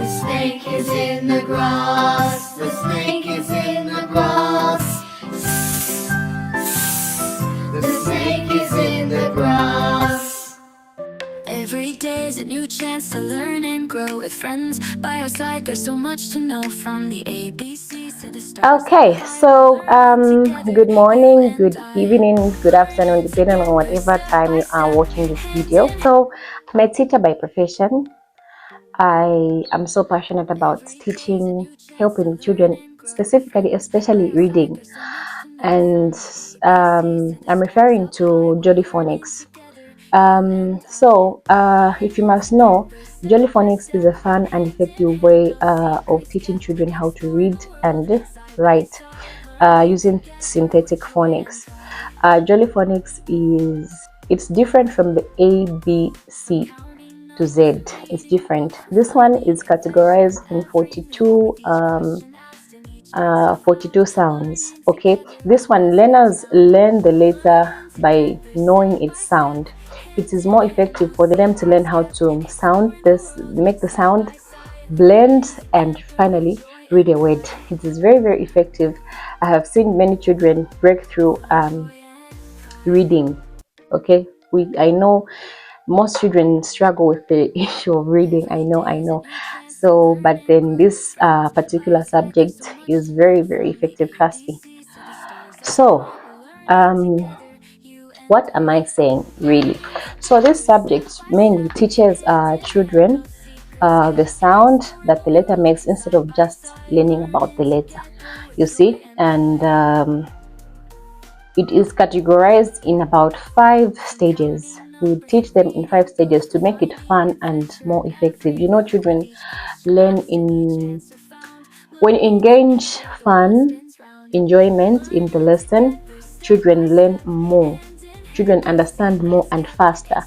snake is in the grass. The snake is in the grass. The snake is in the grass. Every day is a new chance to learn and grow with friends by our side. There's so much to know from the ABCs to the stars. Okay, so good morning, good evening, good afternoon, depending on whatever time you are watching this video. So I'm a teacher by profession. I am so passionate about teaching, helping children, specifically, especially reading. And I'm referring to Jolly Phonics. If you must know, Jolly Phonics is a fun and effective way of teaching children how to read and write using synthetic phonics. Jolly Phonics it's different from the A, B, C to Z. It's different. This one is categorized in 42 sounds. Okay, this one learners learn the letter by knowing its sound. It is more effective for them to learn how to sound this, make the sound, blend, and finally read a word. It is very, very effective. I have seen many children break through reading. Okay, I know most children struggle with the issue of reading. I know. So, but then this particular subject is very, very effective, trust me. So, what am I saying really? So this subject mainly teaches children the sound that the letter makes instead of just learning about the letter, you see. And it is categorized in about 5 stages. We teach them in 5 stages to make it fun and more effective. You know, children learn when engage fun, enjoyment in the lesson, children learn more. Children understand more and faster.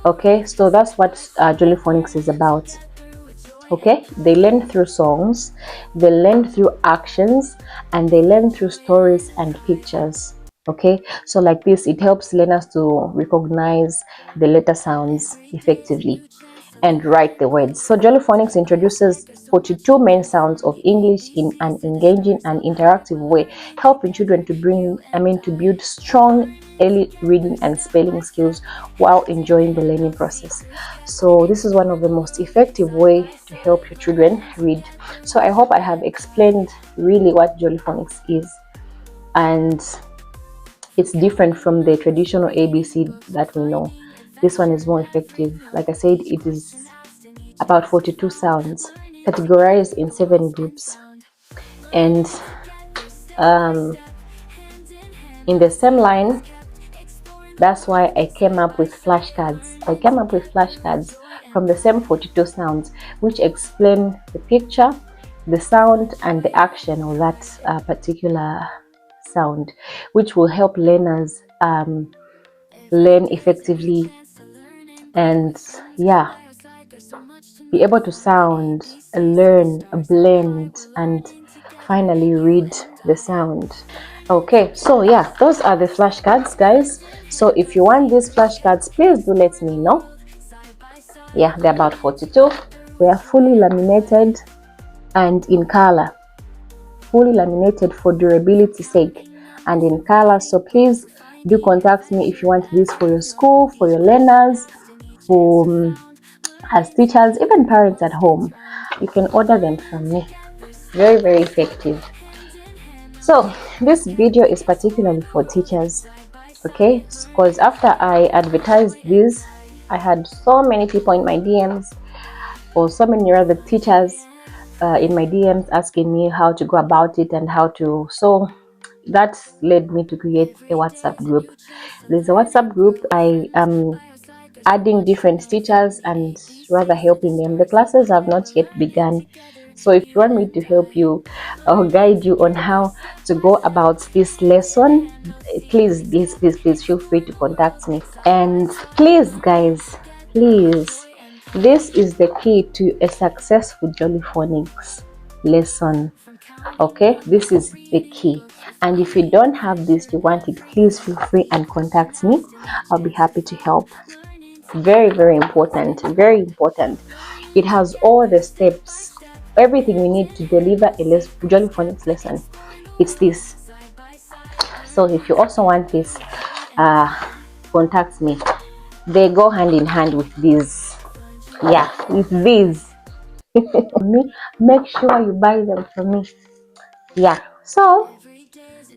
Okay, so that's what Jolly Phonics is about. Okay, they learn through songs, they learn through actions, and they learn through stories and pictures. Okay, so like this, it helps learners to recognize the letter sounds effectively and write the words. So Jolly Phonics introduces 42 main sounds of English in an engaging and interactive way, helping children to build strong early reading and spelling skills while enjoying the learning process. So this is one of the most effective way to help your children read. So I hope I have explained really what Jolly Phonics is, and it's different from the traditional ABC that we know. This one is more effective. Like I said, it is about 42 sounds categorized in 7 groups. And in the same line, that's why I came up with flashcards. I came up with flashcards from the same 42 sounds, which explain the picture, the sound, and the action of that particular sound, which will help learners learn effectively and be able to sound, learn, blend, and finally read the sound. Okay, so those are the flashcards, guys. So if you want these flashcards, please do let me know. They're about 42. They are fully laminated and in color. Fully laminated for durability sake and in color. So please do contact me if you want this for your school, for your learners, for as teachers, even parents at home. You can order them from me. Very, very effective. So this video is particularly for teachers, okay, because after I advertised this, I had so many people in my DMs, or so many other teachers in my DMs asking me how to go about it and how to. So that led me to create a WhatsApp group. There's a WhatsApp group. I am adding different teachers and rather helping them. The classes have not yet begun. So if you want me to help you or guide you on how to go about this lesson, please feel free to contact me. And please, guys, please, this is the key to a successful Jolly Phonics lesson. Okay, this is the key. And if you don't have this, you want it, please feel free and contact me. I'll be happy to help. Very, very important. Very important. It has all the steps everything we need to deliver a Jolly Phonics lesson. It's this. So if you also want this, contact me. They go hand in hand with these. Yeah, with these. Me, make sure you buy them for me. Yeah. So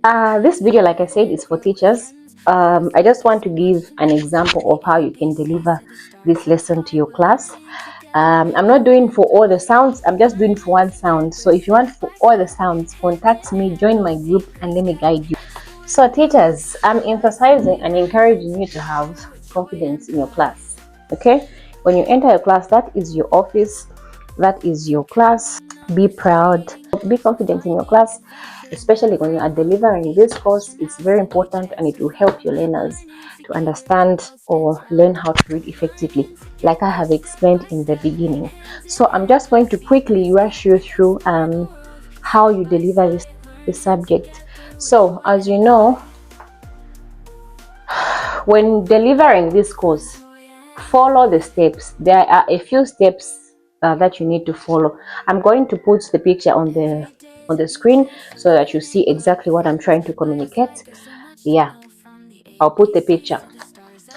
this video, like I said, is for teachers. I just want to give an example of how you can deliver this lesson to your class. I'm not doing for all the sounds, I'm just doing for one sound. So if you want for all the sounds, contact me, join my group, and let me guide you. So teachers, I'm emphasizing and encouraging you to have confidence in your class. Okay, when you enter your class, that is your office, that is your class. Be proud, be confident in your class, especially when you are delivering this course. It's very important, and it will help your learners to understand or learn how to read effectively, like I have explained in the beginning. So I'm just going to quickly rush you through how you deliver this subject. So as you know, when delivering this course, follow the steps. There are a few steps that you need to follow. I'm going to put the picture on the screen so that you see exactly what I'm trying to communicate. Yeah, I'll put the picture.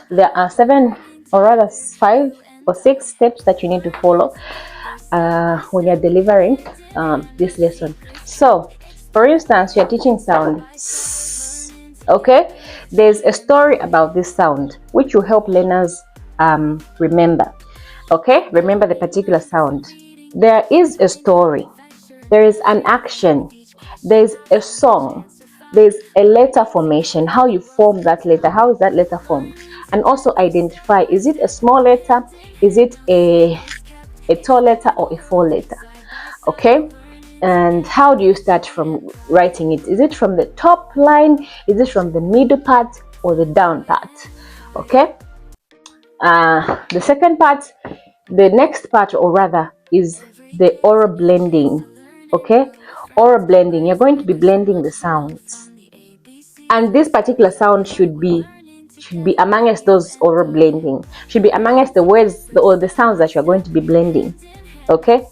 There are 7 or rather 5 or 6 steps that you need to follow when you're delivering this lesson. So for instance, you're teaching sound. Okay, there's a story about this sound which will help learners remember. Okay, remember the particular sound. There is a story, there is an action, there's a song, there's a letter formation, how you form that letter, how is that letter formed, and also identify, is it a small letter, is it a tall letter, or a 4 letter. Okay, and how do you start from writing it? Is it from the top line, is it from the middle part, or the down part? Okay, the second part, the next part, or rather, is the oral blending. Okay, oral blending, you're going to be blending the sounds, and this particular sound should be amongst those oral blending, should be amongst the words or the sounds that you're going to be blending. Okay,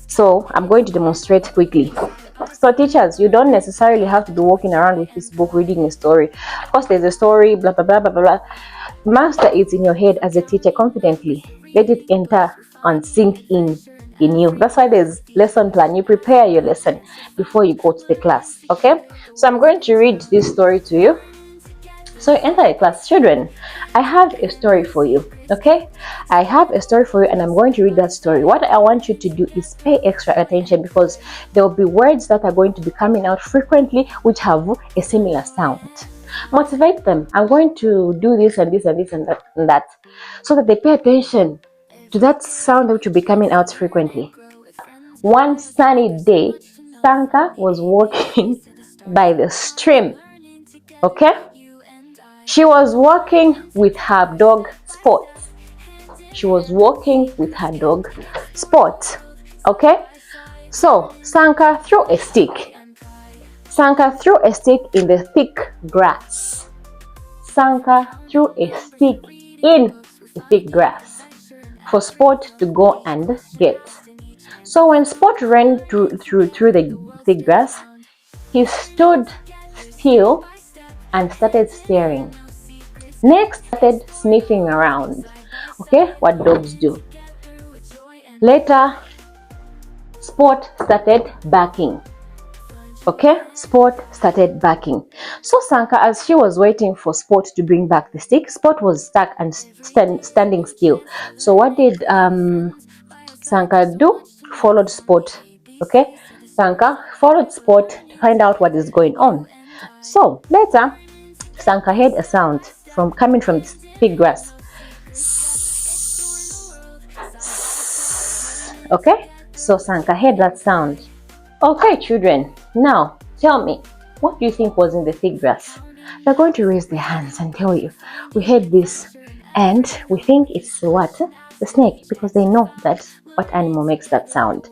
so I'm going to demonstrate quickly. So teachers, you don't necessarily have to be walking around with this book reading a story. Of course, there's a story, blah blah blah blah blah. Master it in your head as a teacher confidently. Let it enter and sink in you. That's why there's lesson plan. You prepare your lesson before you go to the class. Okay, so I'm going to read this story to you. So enter a class. Children, I have a story for you. Okay, I have a story for you, and I'm going to read that story. What I want you to do is pay extra attention, because there will be words that are going to be coming out frequently which have a similar sound. Motivate them. I'm going to do this and this and this and that, so that they pay attention to that sound which will be coming out frequently. One sunny day, Sanka was walking by the stream. Okay, she was walking with her dog Spot. She was walking with her dog Spot. Okay, so Sanka threw a stick. Sanka threw a stick in the thick grass. Sanka threw a stick in the thick grass for Spot to go and get. So when Spot ran through the thick grass, he stood still and started staring. Next, started sniffing around. Okay, what dogs do. Later, Spot started barking. Okay, Spot started barking. So Sanka, as she was waiting for Spot to bring back the stick, Spot was stuck and standing still. So what did Sanka do? Followed Spot. Okay, Sanka followed Spot to find out what is going on. So later, Sanka heard a sound coming from the thick grass. Okay, so Sanka heard that sound. Okay, children, now tell me, what do you think was in the thick grass? They're going to raise their hands and tell you, we heard this and we think it's what? The snake, because they know that what animal makes that sound.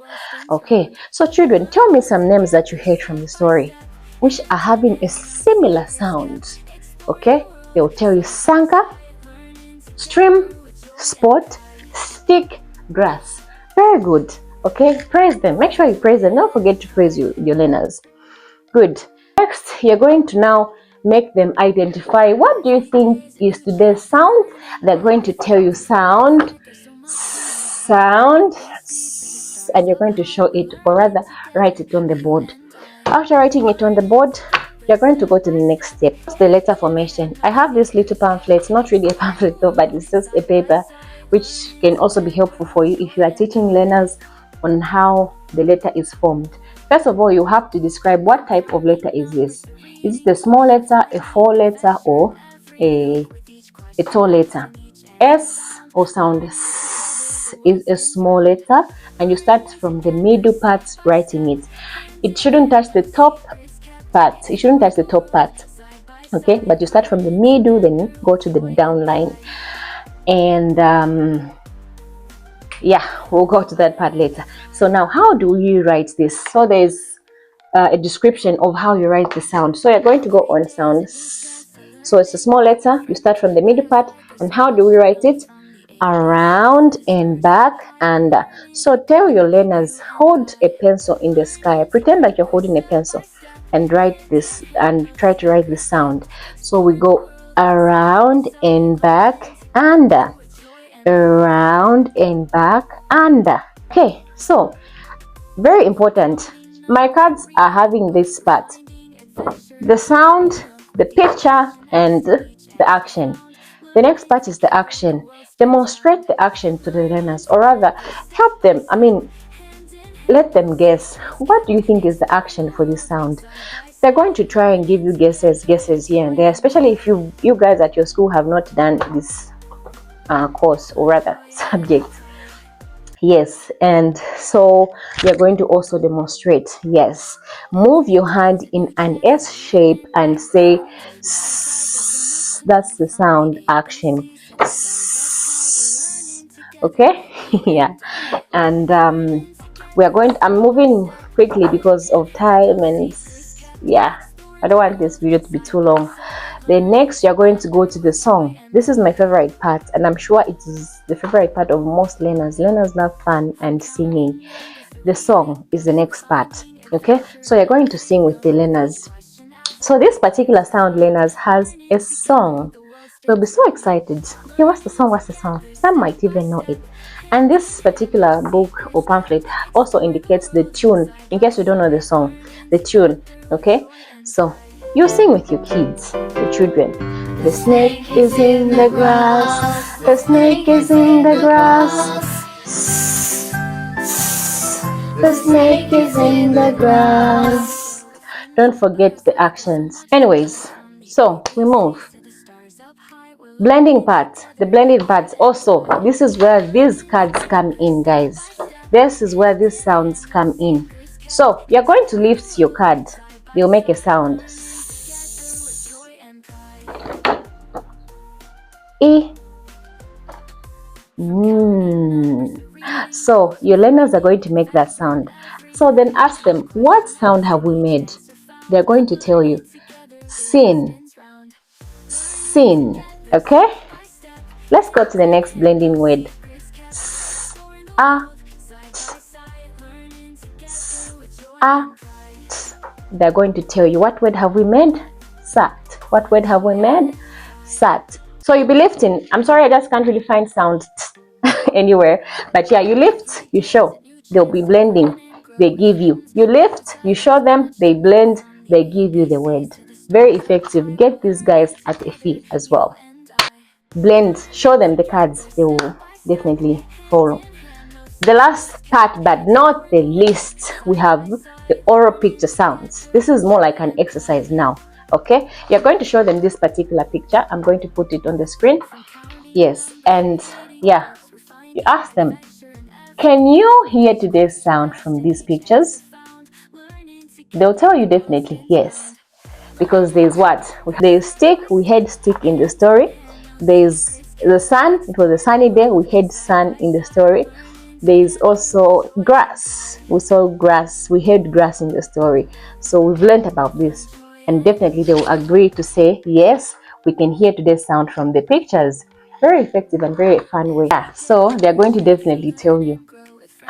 Okay, so children, tell me some names that you heard from the story which are having a similar sound. Okay, they will tell you Sanka, stream, Spot, stick, grass. Very good. Okay, praise them. Make sure you praise them. Don't forget to praise your learners. Good. Next, you're going to now make them identify what do you think is today's sound. They're going to tell you sound, sound, and you're going to show it, or rather write it on the board. After writing it on the board, you're going to go to the next step, the letter formation. I have this little pamphlet, not really a pamphlet though, but it's just a paper which can also be helpful for you if you are teaching learners on how the letter is formed. First of all, you have to describe what type of letter is this. Is it a small letter, a four letter, or a tall letter? S or sound S is a small letter, and you start from the middle part writing it. It shouldn't touch the top part. It shouldn't touch the top part. Okay, but you start from the middle, then go to the down line. And yeah, we'll go to that part later. So now, how do you write this? So there's a description of how you write the sound. So you're going to go on sound. So it's a small letter. You start from the middle part. And how do we write it? Around and back and so tell your learners, hold a pencil in the sky. Pretend like you're holding a pencil and write this and try to write the sound. So we go around and back and around and back and. Okay, so very important. My cards are having this part: the sound, the picture, and the action. The next part is the action. Demonstrate the action to the learners, or rather help them. Let them guess. What do you think is the action for this sound? They're going to try and give you guesses here and there, especially if you guys at your school have not done this course, or rather subject. Yes, and so you're going to also demonstrate. Yes, move your hand in an S shape and say S. That's the sound action. S. Okay. Yeah, and I'm moving quickly because of time, and yeah, I don't want this video to be too long. Then next, you're going to go to the song. This is my favorite part, and I'm sure it is the favorite part of most learners. Learners love fun and singing. The song is the next part. Okay, so you're going to sing with the learners. So this particular sound, learners, has a song. They'll be so excited. Okay, what's the song? What's the song? Some might even know it. And this particular book or pamphlet also indicates the tune, in case you don't know the song, the tune. Okay, so you sing with your kids, your children. The snake is in the grass. The snake is in the grass. The snake is in the grass. Don't forget the actions. Anyways, so we move. Blending part. The blending parts also. This is where these cards come in, guys. This is where these sounds come in. So you're going to lift your card. They'll make a sound. E. So your learners are going to make that sound. So then ask them, what sound have we made? They're going to tell you, sin. Sin. Okay? Let's go to the next blending word. They're going to tell you, what word have we made? Sat. What word have we made? Sat. So you'll be lifting. I'm sorry, I just can't really find sound anywhere. But yeah, you lift, you show. They'll be blending. They give you. You lift, you show them, they blend, they give you the word. Very effective. Get these guys at a fee as well. Blend, show them the cards. They will definitely follow. The last part, but not the least, we have the oral picture sounds. This is more like an exercise now. Okay, you're going to show them this particular picture. I'm going to put it on the screen. Yes, and yeah, you ask them, can you hear today's sound from these pictures? They'll tell you definitely yes, because there's what? There's stick. We had stick in the story. There's the sun. It was a sunny day. We had sun in the story. There's also grass. We saw grass. We had grass in the story. So we've learned about this. And definitely they will agree to say, yes, we can hear today's sound from the pictures. Very effective and very fun way. Yeah, so they're going to definitely tell you.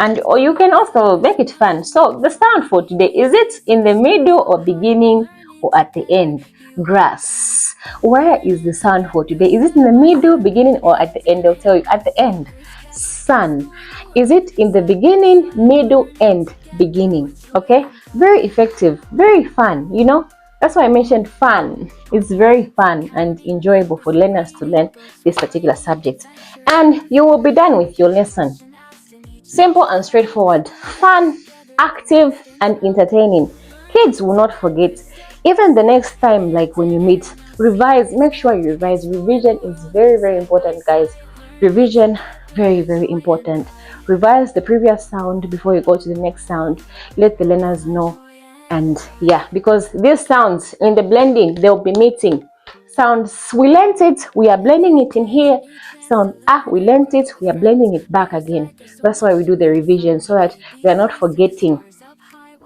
and or you can also make it fun. So the sound for today, is it in the middle or beginning or at the end? Grass. Where is the sound for today? Is it in the middle, beginning, or at the end? I'll tell you at the end. Sun. Is it in the beginning, middle, end, beginning? Okay, very effective, very fun, you know. That's why I mentioned fun. It's very fun and enjoyable for learners to learn this particular subject. And you will be done with your lesson. Simple and straightforward, fun, active, and entertaining. Kids will not forget. Even the next time, like when you meet, revise. Make sure you revise. Revision is very, very important, guys. Revision, very, very important. Revise the previous sound before you go to the next sound. Let the learners know. And yeah, because these sounds in the blending, they'll be meeting. Sounds, we learned it, we are blending it in here. Sound, we learned it, we are blending it back again. That's why we do the revision, so that we are not forgetting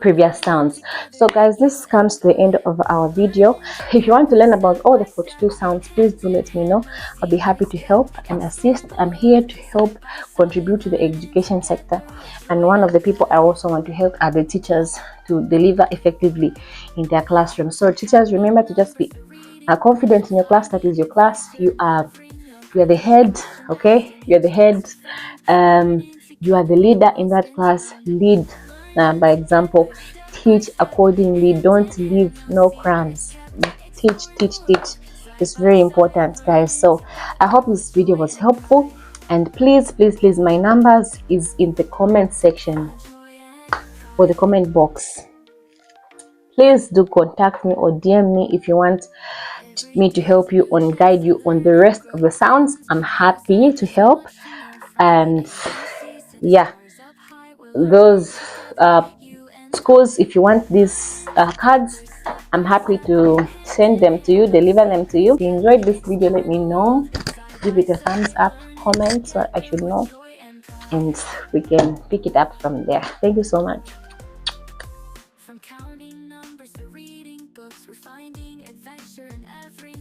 previous sounds. So guys, this comes to the end of our video. If you want to learn about all the 42 sounds, please do let me know. I'll be happy to help and assist. I'm here to help contribute to the education sector, and one of the people I also want to help are the teachers to deliver effectively in their classroom. So teachers, remember to just be confident in your class. That is your class. You are the head. Okay, you're the head. You are the leader in that class. Lead by example. Teach accordingly. Don't leave no crumbs. Teach. It's very important, guys. So I hope this video was helpful, and please, my numbers is in the comment section or the comment box. Please do contact me or DM me if you want me to help you and guide you on the rest of the sounds. I'm happy to help. And yeah, those schools, if you want these cards, I'm happy to send them to you, deliver them to you. If you enjoyed this video, let me know. Give it a thumbs up, comment so I should know, and we can pick it up from there. Thank you so much. From counting numbers to reading books, we're finding adventure in every